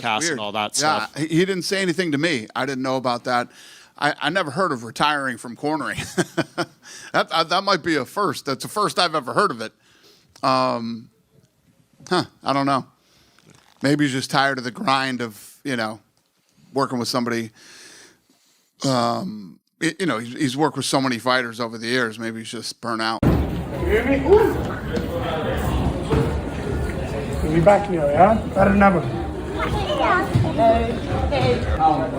cast and all that stuff. Yeah, he didn't say anything to me. I didn't know about that. I never heard of retiring from cornering. that might be a first. That's the first I've ever heard of it. I don't know. Maybe he's just tired of the grind of, working with somebody. He's worked with so many fighters over the years. Maybe he's just burnt out. You hear me? We'll be back now, yeah? Better than ever.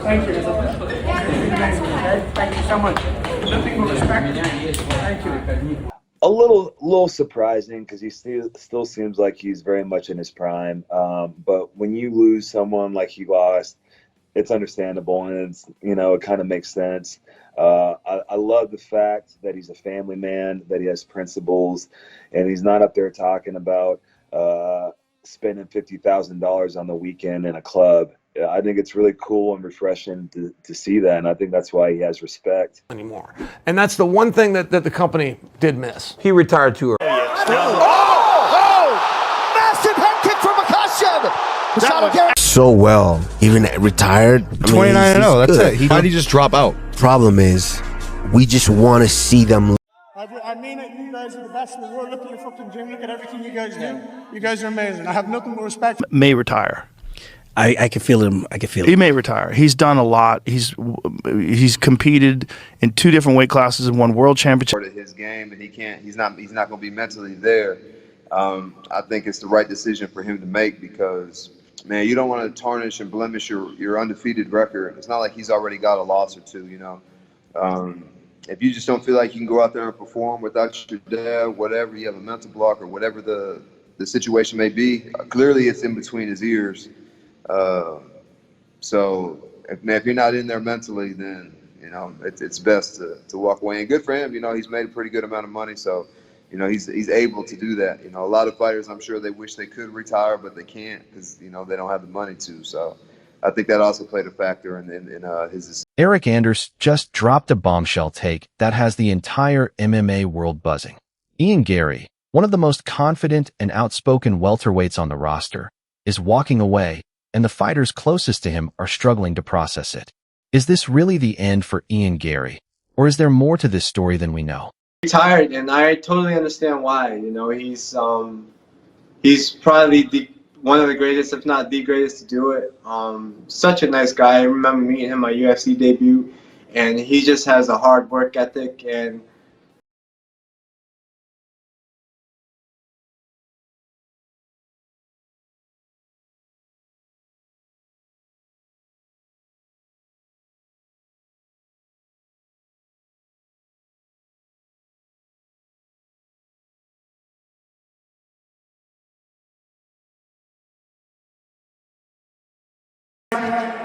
Thank you. Thank you so much. Nothing but respect. Thank you. A little surprising because he still seems like he's very much in his prime. But when you lose someone like he lost, it's understandable, and it kind of makes sense. I love the fact that he's a family man, that he has principles, and he's not up there talking about spending $50,000 on the weekend in a club. I think it's really cool and refreshing to see that, and I think that's why he has respect. Anymore. And that's the one thing that the company did miss. He retired too early. Massive head kick from McCutcheon. So well, even retired. 29-0, that's it. Why did he just drop out? Problem is, we just want to see them. I mean it. You guys are the best in the world. Look at your fucking gym. Look at everything you guys do. You guys are amazing. I have nothing but respect. May retire. I can feel him. I can feel He it. may retire. He's done a lot. He's competed in 2 different weight classes and won world championship. Part of his game, and he's not going to be mentally there. I think it's the right decision for him to make because, man, you don't want to tarnish and blemish your undefeated record. It's not like he's already got a loss or 2. If you just don't feel like you can go out there and perform without your dad, whatever, you have a mental block or whatever the situation may be, clearly it's in between his ears. So if you're not in there mentally, then it's best to walk away. And good for him, he's made a pretty good amount of money, so he's able to do that. A lot of fighters, I'm sure they wish they could retire, but they can't because they don't have the money to. So I think that also played a factor in his decision. Eric Anders just dropped a bombshell take that has the entire MMA world buzzing. Ian Garry, one of the most confident and outspoken welterweights on the roster, is walking away, and the fighters closest to him are struggling to process it. Is this really the end for Ian Garry, or is there more to this story than we know? Retired, and I totally understand why. He's probably one of the greatest, if not the greatest, to do it. Such a nice guy. I remember meeting him my UFC debut, and he just has a hard work ethic. And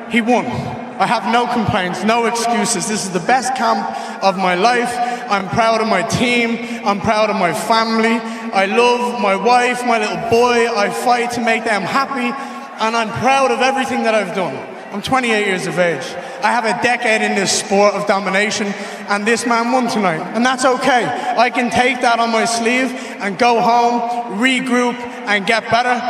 he won. I have no complaints, no excuses. This is the best camp of my life. I'm proud of my team. I'm proud of my family. I love my wife, my little boy. I fight to make them happy, and I'm proud of everything that I've done. I'm 28 years of age. I have a decade in this sport of domination, and this man won tonight, and that's okay. I can take that on my sleeve and go home, regroup, and get better.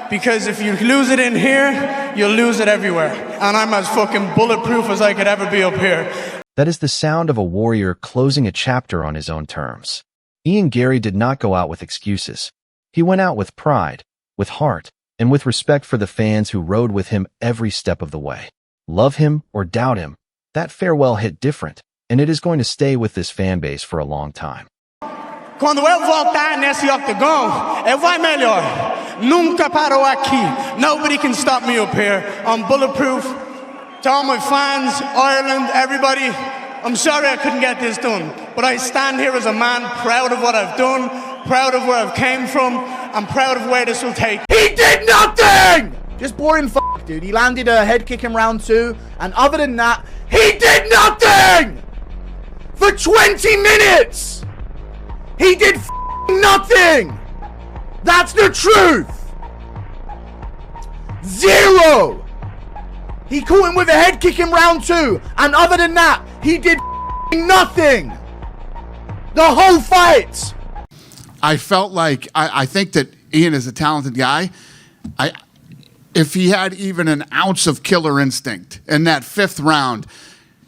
Because if you lose it in here, you'll lose it everywhere. And I'm as fucking bulletproof as I could ever be up here. That is the sound of a warrior closing a chapter on his own terms. Ian Garry did not go out with excuses. He went out with pride, with heart, and with respect for the fans who rode with him every step of the way. Love him or doubt him, that farewell hit different, and it is going to stay with this fan base for a long time. Quando eu voltar nesse octagon, eu vai melhor. Nunca parou aqui. Nobody can stop me up here. I'm bulletproof. To all my fans, Ireland, everybody, I'm sorry I couldn't get this done. But I stand here as a man proud of what I've done, proud of where I've came from, and proud of where this will take. He did nothing! Just boring dude. He landed a head kick in round 2, and other than that, he did nothing! For 20 minutes! He did nothing! That's the truth! 0! He caught him with a head kick in round 2, and other than that, he did nothing! The whole fight! I felt like, I think that Ian is a talented guy. if he had even an ounce of killer instinct in that 5th round,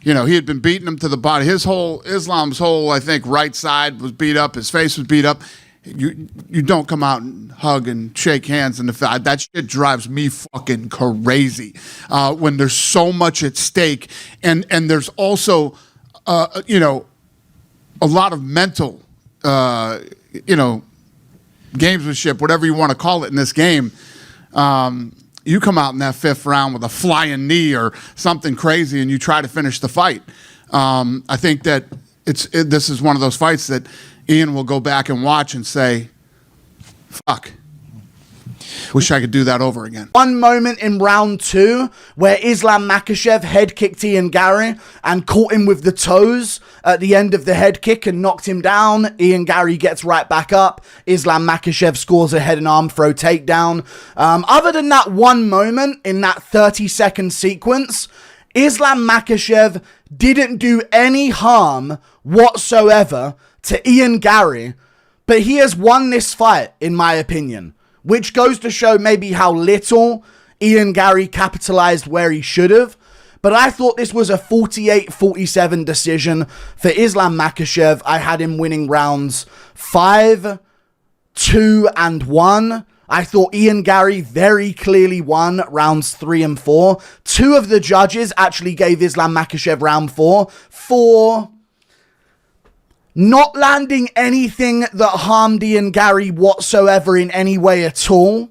he had been beating him to the body. Islam's whole, I think, right side was beat up. His face was beat up. You don't come out and hug and shake hands in the fight. That shit drives me fucking crazy when there's so much at stake, and there's also a lot of mental gamesmanship, whatever you want to call it in this game. You come out in that 5th round with a flying knee or something crazy, and you try to finish the fight. I think that this is one of those fights that Ian will go back and watch and say, fuck, wish I could do that over again. One moment in round 2 where Islam Makhachev head kicked Ian Garry and caught him with the toes at the end of the head kick and knocked him down. Ian Garry gets right back up. Islam Makhachev scores a head and arm throw takedown. Other than that one moment in that 30-second sequence, Islam Makhachev didn't do any harm whatsoever to Ian Garry, but he has won this fight, in my opinion, which goes to show maybe how little Ian Garry capitalized where he should have. But I thought this was a 48-47 decision for Islam Makhachev. I had him winning rounds 5, 2, and 1. I thought Ian Garry very clearly won rounds 3 and 4. 2 of the judges actually gave Islam Makhachev round 4 for not landing anything that harmed Ian Garry whatsoever in any way at all,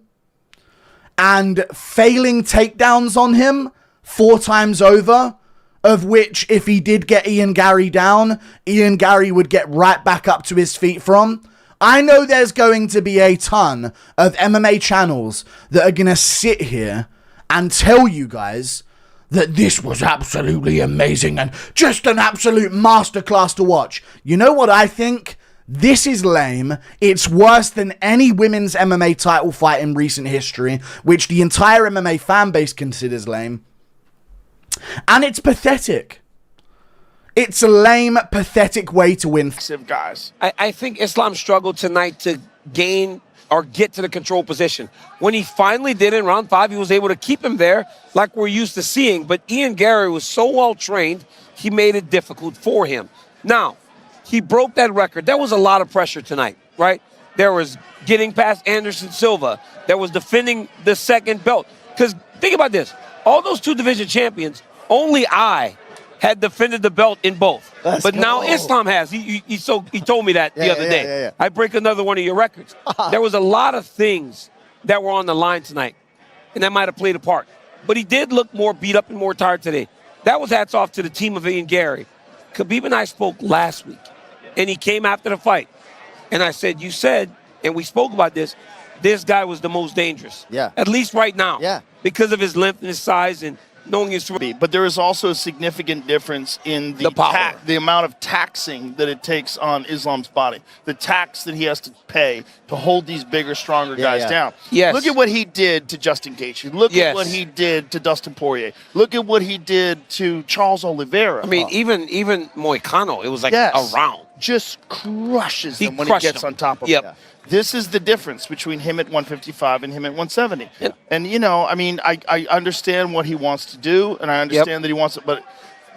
and failing takedowns on him 4 times over, of which if he did get Ian Garry down, Ian Garry would get right back up to his feet from. I know there's going to be a ton of MMA channels that are going to sit here and tell you guys that this was absolutely amazing and just an absolute masterclass to watch. You know what I think? This is lame. It's worse than any women's MMA title fight in recent history, which the entire MMA fan base considers lame. And it's pathetic. It's a lame, pathetic way to win. Guys, I think Islam struggled tonight to gain or get to the control position. When he finally did in round 5, he was able to keep him there like we're used to seeing. But Ian Garry was so well trained, he made it difficult for him. Now, he broke that record. There was a lot of pressure tonight, right? There was getting past Anderson Silva. There was defending the 2nd belt. Because think about this. All those 2 division champions, only I had defended the belt in both. But now Islam has. He told me that the other day. Yeah. I break another one of your records. There was a lot of things that were on the line tonight, and that might have played a part. But he did look more beat up and more tired today. That was hats off to the team of Ian Garry. Khabib and I spoke last week, and he came after the fight. And I said, you said, and we spoke about this guy was the most dangerous. Yeah. At least right now. Yeah. Because of his length and his size and knowing his... But there is also a significant difference in the amount of taxing that it takes on Islam's body. The tax that he has to pay to hold these bigger, stronger guys down. Yes. Look at what he did to Justin Gaethje. Look at what he did to Dustin Poirier. Look at what he did to Charles Oliveira. I mean, even Moicano, it was like a round. Just crushes him when he gets on top of him. This is the difference between him at 155 and him at 170. Yep. And, I mean, I understand what he wants to do, and I understand that he wants it, but,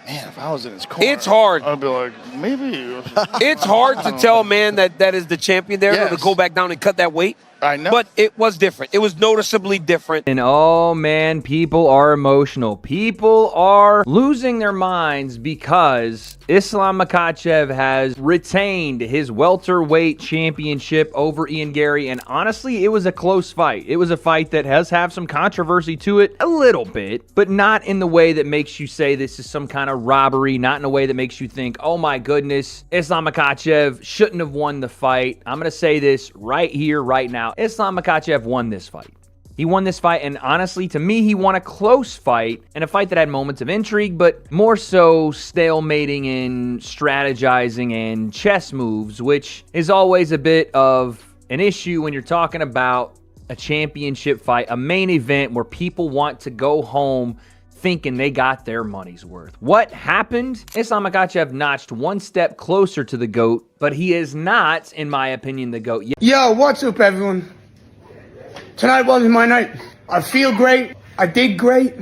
man, if I was in his corner, it's hard. I'd be like, maybe. It's hard to tell a man that is the champion there to go back down and cut that weight. I know. But it was different. It was noticeably different. And oh man, people are emotional. People are losing their minds because Islam Makhachev has retained his welterweight championship over Ian Garry. And honestly, it was a close fight. It was a fight that has have some controversy to it, a little bit, but not in the way that makes you say this is some kind of robbery, not in a way that makes you think, oh my goodness, Islam Makhachev shouldn't have won the fight. I'm going to say this right here, right now. Islam Makhachev won this fight. He won this fight, and honestly, to me, he won a close fight and a fight that had moments of intrigue, but more so stalemating and strategizing and chess moves, which is always a bit of an issue when you're talking about a championship fight, a main event where people want to go home thinking they got their money's worth. What happened? Islam Makhachev notched one step closer to the GOAT, but he is not, in my opinion, the GOAT yet. Yo, what's up, everyone? Tonight wasn't my night. I feel great. I did great.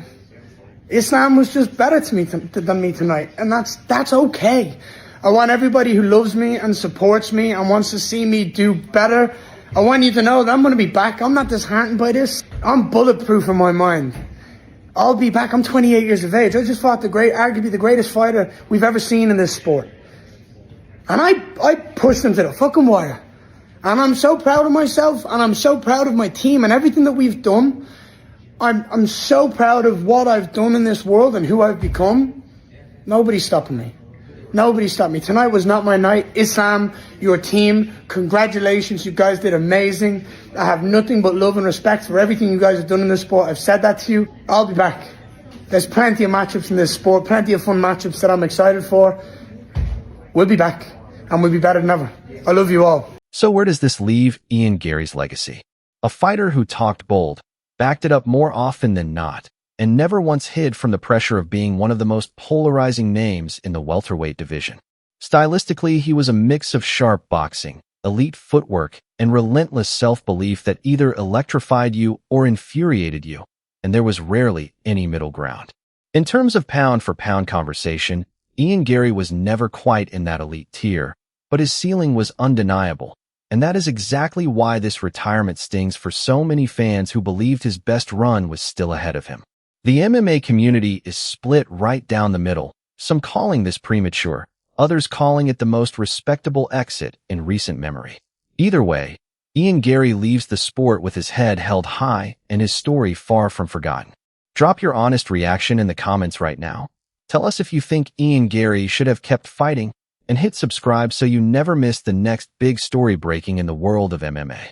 Islam was just better to me than me tonight, and that's okay. I want everybody who loves me and supports me and wants to see me do better. I want you to know that I'm going to be back. I'm not disheartened by this. I'm bulletproof in my mind. I'll be back. I'm 28 years of age. I just fought arguably the greatest fighter we've ever seen in this sport. And I pushed him to the fucking wire. And I'm so proud of myself, and I'm so proud of my team and everything that we've done. I'm so proud of what I've done in this world and who I've become. Nobody's stopping me. Nobody stopped me. Tonight was not my night. Islam, your team, congratulations. You guys did amazing. I have nothing but love and respect for everything you guys have done in this sport. I've said that to you. I'll be back. There's plenty of matchups in this sport, plenty of fun matchups that I'm excited for. We'll be back, and we'll be better than ever. I love you all. So where does this leave Ian Garry's legacy? A fighter who talked bold, backed it up more often than not, and never once hid from the pressure of being one of the most polarizing names in the welterweight division. Stylistically, he was a mix of sharp boxing, elite footwork, and relentless self-belief that either electrified you or infuriated you, and there was rarely any middle ground. In terms of pound-for-pound conversation, Ian Garry was never quite in that elite tier, but his ceiling was undeniable, and that is exactly why this retirement stings for so many fans who believed his best run was still ahead of him. The MMA community is split right down the middle, some calling this premature, others calling it the most respectable exit in recent memory. Either way, Ian Garry leaves the sport with his head held high and his story far from forgotten. Drop your honest reaction in the comments right now. Tell us if you think Ian Garry should have kept fighting, and hit subscribe so you never miss the next big story breaking in the world of MMA.